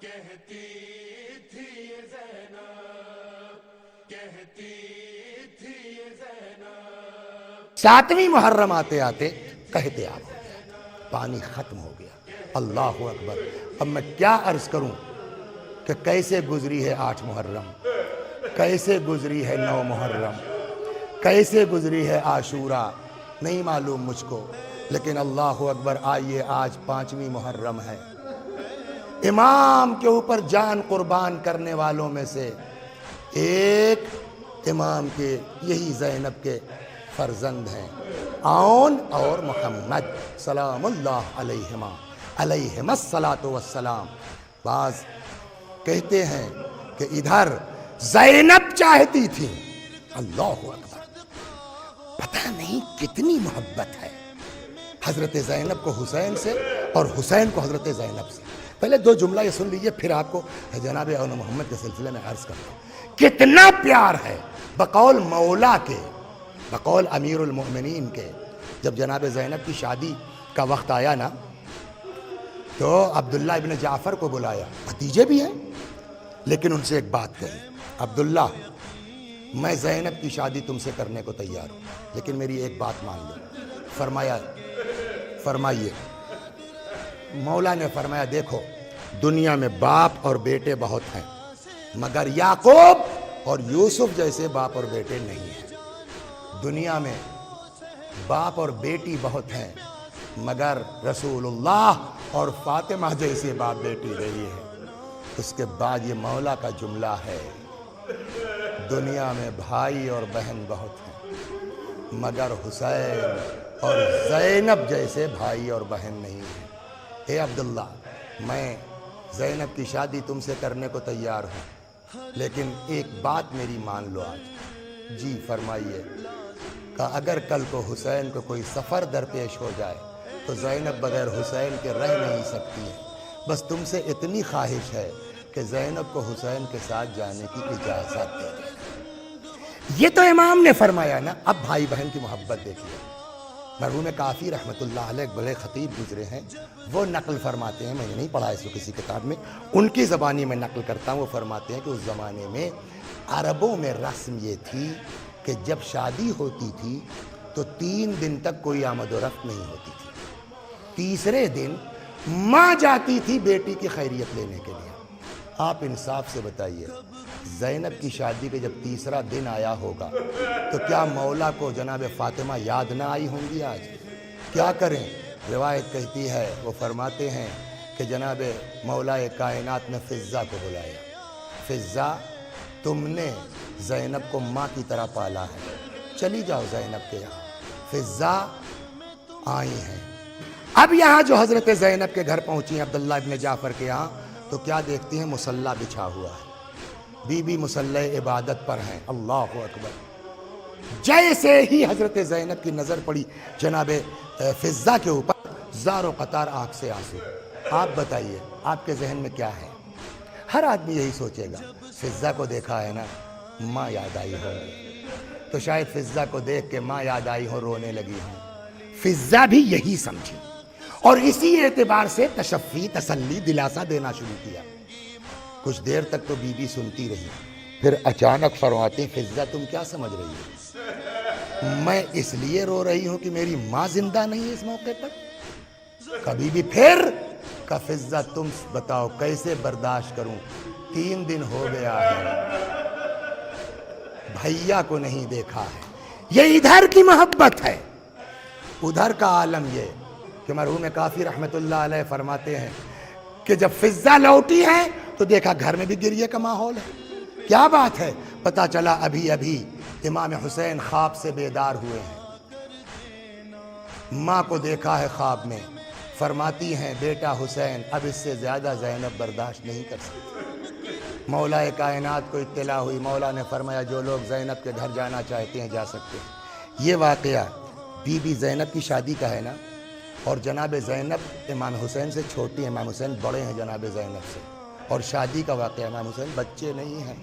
کہتی تھی یہ زینب، کہتی تھی یہ زینب۔ 7ویں محرم آتے آتے قحط آب ہو گیا، پانی ختم ہو گیا۔ اللہ اکبر۔ اب میں کیا عرض کروں کہ کیسے گزری ہے 8 محرم، کیسے گزری ہے 9 محرم، کیسے گزری ہے عاشورہ، نہیں معلوم مجھ کو، لیکن اللہ اکبر۔ آئیے آج 5ویں محرم ہے۔ امام کے اوپر جان قربان کرنے والوں میں سے ایک امام کے یہی زینب کے فرزند ہیں، عون اور محمد سلام اللہ علیہما علیہما الصلاۃ والسلام۔ بعض کہتے ہیں کہ ادھر زینب چاہتی تھی، اللہ اکبر، پتہ نہیں کتنی محبت ہے حضرت زینب کو حسین سے اور حسین کو حضرت زینب سے۔ پہلے 2 جملہ یہ سن لیجئے، پھر آپ کو جناب اون محمد کے سلسلے میں عرض کرتا ہوں۔ کتنا پیار ہے بقول مولا کے، بقول امیر المؤمنین کے۔ جب جناب زینب کی شادی کا وقت آیا نا، تو عبداللہ ابن جعفر کو بلایا، بھتیجے بھی ہیں، لیکن ان سے ایک بات کہی، عبداللہ میں زینب کی شادی تم سے کرنے کو تیار ہوں، لیکن میری ایک بات مان لو۔ فرمائیے۔ مولا نے فرمایا، دیکھو دنیا میں باپ اور بیٹے بہت ہیں، مگر یعقوب اور یوسف جیسے باپ اور بیٹے نہیں ہیں۔ دنیا میں باپ اور بیٹی بہت ہیں، مگر رسول اللہ اور فاطمہ جیسے باپ بیٹی نہیں ہے۔ اس کے بعد یہ مولا کا جملہ ہے، دنیا میں بھائی اور بہن بہت ہیں، مگر حسین اور زینب جیسے بھائی اور بہن نہیں ہیں۔ اے عبداللہ، میں زینب کی شادی تم سے کرنے کو تیار ہوں، لیکن ایک بات میری مان لو آج۔ جی فرمائیے۔ کہ اگر کل کو حسین کو کوئی سفر درپیش ہو جائے تو زینب بغیر حسین کے رہ نہیں سکتی ہے، بس تم سے اتنی خواہش ہے کہ زینب کو حسین کے ساتھ جانے کی اجازت دے دیں۔ یہ تو امام نے فرمایا نا۔ اب بھائی بہن کی محبت دیکھیے۔ مرحوم کافی رحمت اللہ علیہ ایک بڑے خطیب گزرے ہیں، وہ نقل فرماتے ہیں، میں نے نہیں پڑھا اس کو کسی کتاب میں، ان کی زبانی میں نقل کرتا ہوں۔ وہ فرماتے ہیں کہ اس زمانے میں عربوں میں رسم یہ تھی کہ جب شادی ہوتی تھی تو 3 دن تک کوئی آمد و رفت نہیں ہوتی تھی۔ تیسرے دن ماں جاتی تھی بیٹی کی خیریت لینے کے لیے۔ آپ انصاف سے بتائیے، زینب کی شادی کے جب تیسرا دن آیا ہوگا تو کیا مولا کو جناب فاطمہ یاد نہ آئی ہوں گی؟ آج کیا کریں؟ روایت کہتی ہے، وہ فرماتے ہیں کہ جناب مولا کائنات نے فضہ کو بلایا، فضہ تم نے زینب کو ماں کی طرح پالا ہے، چلی جاؤ زینب کے یہاں۔ فضہ آئی ہیں۔ اب یہاں جو حضرت زینب کے گھر پہنچی ہیں عبداللہ ابن جعفر کے یہاں، تو کیا دیکھتی ہیں؟ مصلی بچھا ہوا ہے، بی بی مصلی عبادت پر ہیں۔ اللہ اکبر۔ جیسے ہی حضرت زینب کی نظر پڑی جناب فضہ کے اوپر، زار و قطار آنکھ سے آنسو۔ آپ بتائیے آپ کے ذہن میں کیا ہے؟ ہر آدمی یہی سوچے گا، فضہ کو دیکھا ہے نا، ماں یاد آئی ہو، تو شاید فضہ کو دیکھ کے ماں یاد آئی ہو، رونے لگی ہوں۔ فضہ بھی یہی سمجھی اور اسی اعتبار سے تشفی، تسلی، دلاسا دینا شروع کیا۔ کچھ دیر تک تو بی بی سنتی رہی، پھر اچانک فرماتی، فضہ تم کیا سمجھ رہی ہو؟ میں اس لیے رو رہی ہوں کہ میری ماں زندہ نہیں ہے اس موقع پر۔ کبھی بھی پھر کہ فضہ تم بتاؤ کیسے برداشت کروں، 3 دن ہو گیا ہے، بھیا کو نہیں دیکھا ہے۔ یہ ادھر کی محبت ہے۔ ادھر کا عالم یہ کہ مرحوم کافی رحمت اللہ علیہ فرماتے ہیں کہ جب فضہ لوٹی ہے تو دیکھا گھر میں بھی گریے کا ماحول ہے۔ کیا بات ہے؟ پتہ چلا ابھی ابھی امام حسین خواب سے بیدار ہوئے ہیں، ماں کو دیکھا ہے خواب میں، فرماتی ہیں بیٹا حسین اب اس سے زیادہ زینب برداشت نہیں کر سکتی۔ مولا کائنات کو اطلاع ہوئی، مولا نے فرمایا جو لوگ زینب کے گھر جانا چاہتے ہیں جا سکتے ہیں۔ یہ واقعہ بی بی زینب کی شادی کا ہے نا، اور جناب زینب امام حسین سے چھوٹی ہیں، امام حسین بڑے ہیں جناب زینب سے، اور شادی کا واقعہ، امام حسین بچے نہیں ہیں،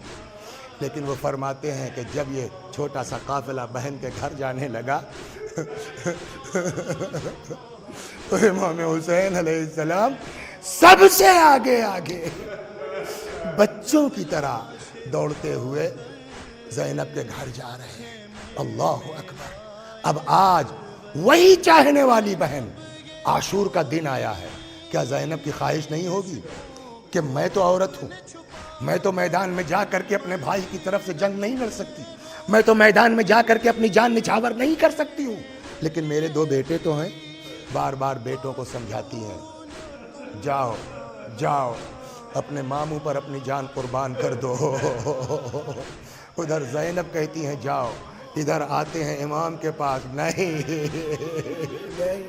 لیکن وہ فرماتے ہیں کہ جب یہ چھوٹا سا قافلہ بہن کے گھر جانے لگا تو امام حسین علیہ السلام سب سے آگے آگے بچوں کی طرح دوڑتے ہوئے زینب کے گھر جا رہے ہیں. اللہ اکبر. اب آج وہی چاہنے والی بہن، عاشور کا دن آیا ہے، کیا زینب کی خواہش نہیں ہوگی کہ میں تو عورت ہوں، میں تو میدان میں جا کر کے اپنے بھائی کی طرف سے جنگ نہیں لڑ سکتی، میں تو میدان میں جا کر کے اپنی جان نچھاور نہیں کر سکتی ہوں، لیکن میرے 2 بیٹے تو ہیں. بار بار بیٹوں کو سمجھاتی ہیں، جاؤ جاؤ اپنے ماموں پر اپنی جان قربان کر دو. ادھر زینب کہتی ہیں جاؤ، ادھر آتے ہیں امام کے پاس، نہیں نہیں.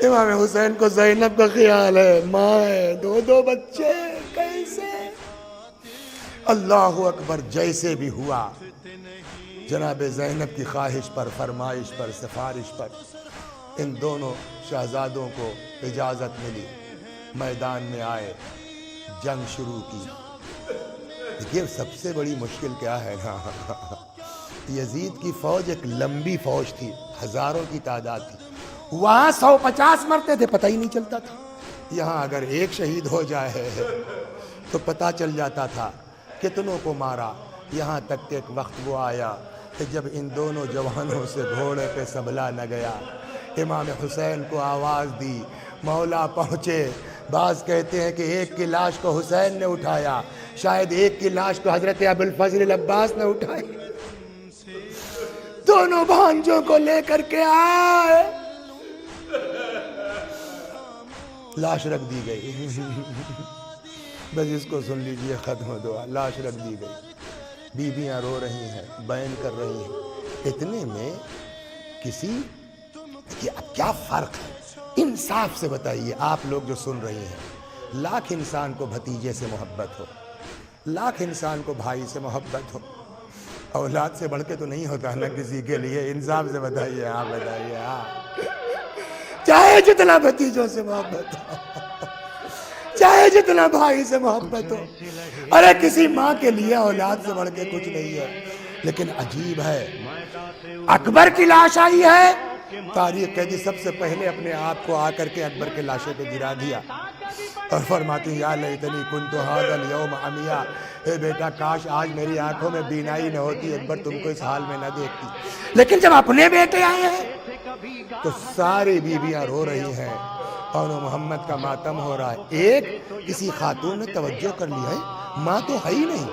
امام حسین کو زینب کا خیال ہے، ماں ہے، 2 بچے، کیسے؟ اللہ اکبر. جیسے بھی ہوا جناب زینب کی خواہش پر، فرمائش پر، سفارش پر ان دونوں شہزادوں کو اجازت ملی، میدان میں آئے، جنگ شروع کی. دیکھیے سب سے بڑی مشکل کیا ہے نا، یزید کی فوج ایک لمبی فوج تھی، ہزاروں کی تعداد تھی. وہاں 150 مرتے تھے، پتہ ہی نہیں چلتا تھا. یہاں اگر ایک شہید ہو جائے تو پتہ چل جاتا تھا کتنوں کو مارا. یہاں تک کہ ایک وقت وہ آیا کہ جب ان دونوں جوانوں سے گھوڑے پہ سنبھلا نہ گیا. امام حسین کو آواز دی، مولا پہنچے. بعض کہتے ہیں کہ ایک کی لاش کو حسین نے اٹھایا، شاید ایک کی لاش کو حضرت ابوالفضل العباس نے اٹھائی. دونوں بھانجوں کو لے کر کے آئے، لاش رکھ دی گئی. بس اس کو سن لیجئے، ختم دعا. لاش رکھ دی گئی، بیویاں رو رہی ہیں، بیان کر رہی ہیں. اتنے میں کسی کہ اب کیا فرق ہے؟ انصاف سے بتائیے آپ لوگ جو سن رہی ہیں. لاکھ انسان کو بھتیجے سے محبت ہو، لاکھ انسان کو بھائی سے محبت ہو، اولاد سے بڑھ کے تو نہیں ہوتا نا کسی کے لیے. انصاف سے بتائیے، آپ بتائیے. چاہے جتنا بھتیجوں سے محبت ہو، چاہے جتنا بھائی سے محبت ہو، ارے کسی ماں کے لیے اولاد سے بڑھ کے کچھ نہیں ہے. لیکن عجیب ہے، اکبر کی لاش آئی ہے، تاریخ کہتی سب سے پہلے اپنے آپ کو آ کر کے اکبر کے لاشے پہ گرا دیا اور فرماتی یا لیتنی کنت ھذا اليوم عمیٰ. اے بیٹا کاش آج میری آنکھوں میں بینائی نہ ہوتی، اکبر تم کو اس حال میں نہ دیکھتی. لیکن جب اپنے بیٹے آئے ہیں تو ساری بیویاں رو رہی ہیں اور محمد کا ماتم ہو رہا ہے. ایک کسی خاتون نے توجہ کر لیا ہے، ماں تو ہے ہی نہیں.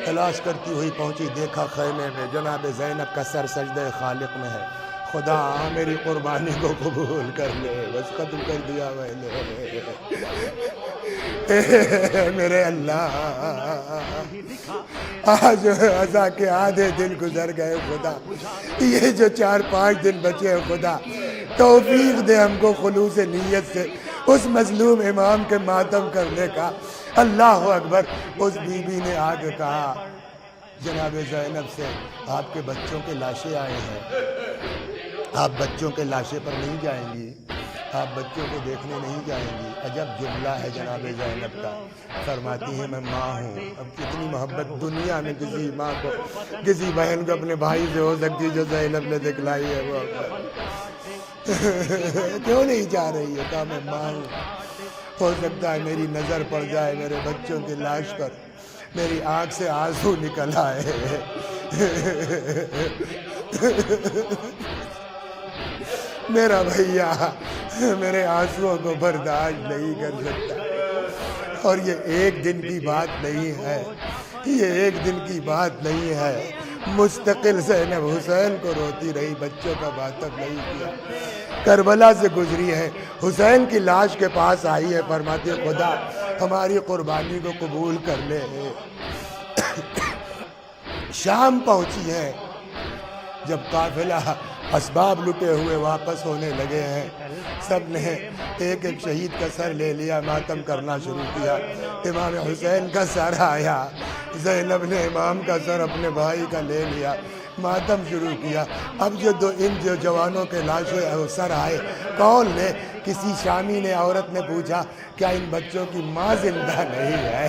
تلاش کرتی ہوئی پہنچی، دیکھا خیمے میں جناب زینب کا سر سجدہ خالق میں ہے. خدا میری قربانی کو قبول کر لے، بس ختم کر دیا میں نے. میرے اللہ، آج عزا کے آدھے دن گزر گئے. خدا یہ جو 4-5 دن بچے ہیں، خدا توفیق دے ہم کو خلوص نیت سے اس مظلوم امام کے ماتم کرنے کا. اللہ اکبر. اس بی بی نے آ کے کہا جناب زینب سے، آپ کے بچوں کے لاشیں آئے ہیں، آپ بچوں کے لاشے پر نہیں جائیں گی، آپ بچوں کو دیکھنے نہیں جائیں گی. عجب جملہ ہے جناب زینب کا. فرماتی ہیں میں ماں ہوں. اب کتنی محبت دنیا میں کسی ماں کو، کسی بہن کو اپنے بھائی سے ہو سکتی جو زینب نے دکھلائی ہے وہ کیوں نہیں جا رہی ہے؟ کہا میں ماں ہوں، ہو سکتا ہے میری نظر پڑ جائے میرے بچوں کی لاش پر، میری آنکھ سے آنسو نکل آئے. میرا بھیا میرے آنسوؤں کو برداشت نہیں کر سکتا. اور یہ ایک دن کی بات نہیں ہے، یہ ایک دن کی بات نہیں ہے. مستقل زینب حسین کو روتی رہی، بچوں کا ماتم نہیں کیا. کربلا سے گزری ہے، حسین کی لاش کے پاس آئی ہے، فرماتی ہے خدا ہماری قربانی کو قبول کر لے. شام پہنچی ہے، جب قافلہ اسباب لٹے ہوئے واپس ہونے لگے ہیں، سب نے ایک ایک شہید کا سر لے لیا، ماتم کرنا شروع کیا. امام حسین کا سر آیا، زینب نے امام کا سر اپنے بھائی کا لے لیا، ماتم شروع کیا. اب ان جوانوں کے لاشیں سر آئے، کون لے؟ کسی شامی نے، عورت نے پوچھا کیا ان بچوں کی ماں زندہ نہیں ہے؟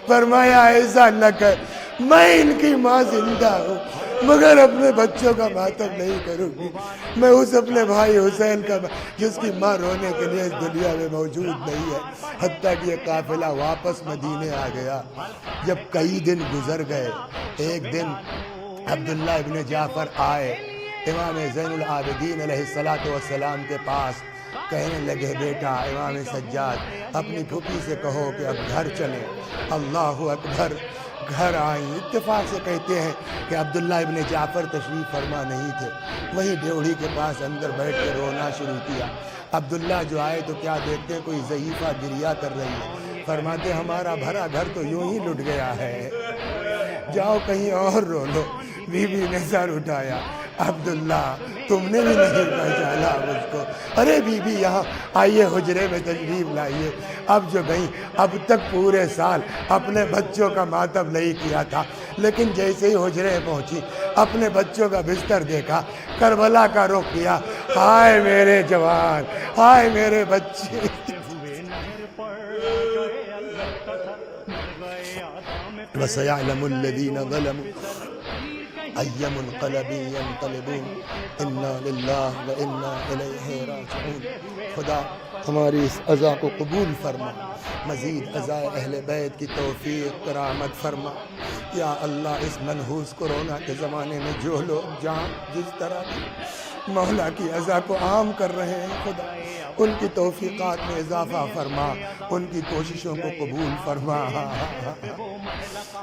فرمایا ایسا نہ کر، میں ان کی ماں زندہ ہوں. مگر اپنے بچوں کا ماتم نہیں کروں گی۔ میں اس اپنے بھائی حسین کا جس کی ماں رونے کے لیے اس دنیا میں موجود نہیں ہے، حتیٰ کہ یہ قافلہ واپس مدینے آ گیا۔ جب کئی دن گزر گئے، ایک دن عبداللہ ابن جعفر آئے امام زین العابدین علیہ السلام کے پاس، کہنے لگے بیٹا امام سجاد اپنی پھوپھی سے کہو کہ اب گھر چلیں۔ اللہ اکبر، گھر آئیں۔ اتفاق سے کہتے ہیں کہ عبداللہ ابن جعفر تشریف فرما نہیں تھے، وہیں ڈیوڑی کے پاس اندر بیٹھ کے رونا شروع کیا۔ عبداللہ جو آئے تو کیا دیکھتے ہیں کوئی ضعیفہ گریہ کر رہی ہے، فرماتے ہمارا بھرا گھر تو یوں ہی لٹ گیا ہے، جاؤ کہیں اور رو لو۔ بی بی نے سر اٹھایا، عبداللہ تم نے بھی نہیں پہچانا مجھ کو؟ ارے بی بی یہاں آئیے، حجرے میں تشریف لائیے۔ اب جو گئی، اب تک پورے سال اپنے بچوں کا ماتم نہیں کیا تھا، لیکن جیسے ہی حجرے پہنچی، اپنے بچوں کا بستر دیکھا، کربلا کا رخ کیا، ہائے میرے جوان، ہائے میرے بچے۔ وَسَيَعْلَمُ الَّذِينَ ظَلَمُوا أَيَّ مُنْقَلَبٍ يَنْقَلِبُونَ إِنَّا لِلَّهِ وَإِنَّا إِلَيْهِ رَاجِعُونَ۔ خدا ہماری اس عزا کو قبول فرما، مزید عزائے اہل بیت کی توفیق کرامت فرما۔ یا اللہ اس منحوس کورونا کے زمانے میں جو لوگ جہاں جس طرح کی مولا کی عزا کو عام کر رہے ہیں، خدا ان کی توفیقات میں اضافہ فرما، ان کی کوششوں کو قبول فرما۔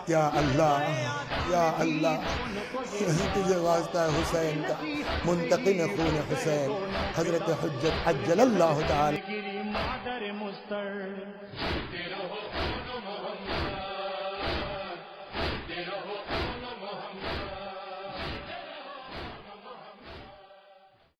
یا اللہ، یا اللہ، تجھے واسطہ حسین کا، منتقم خون حسین حضرت حجت عجل اللہ تعالی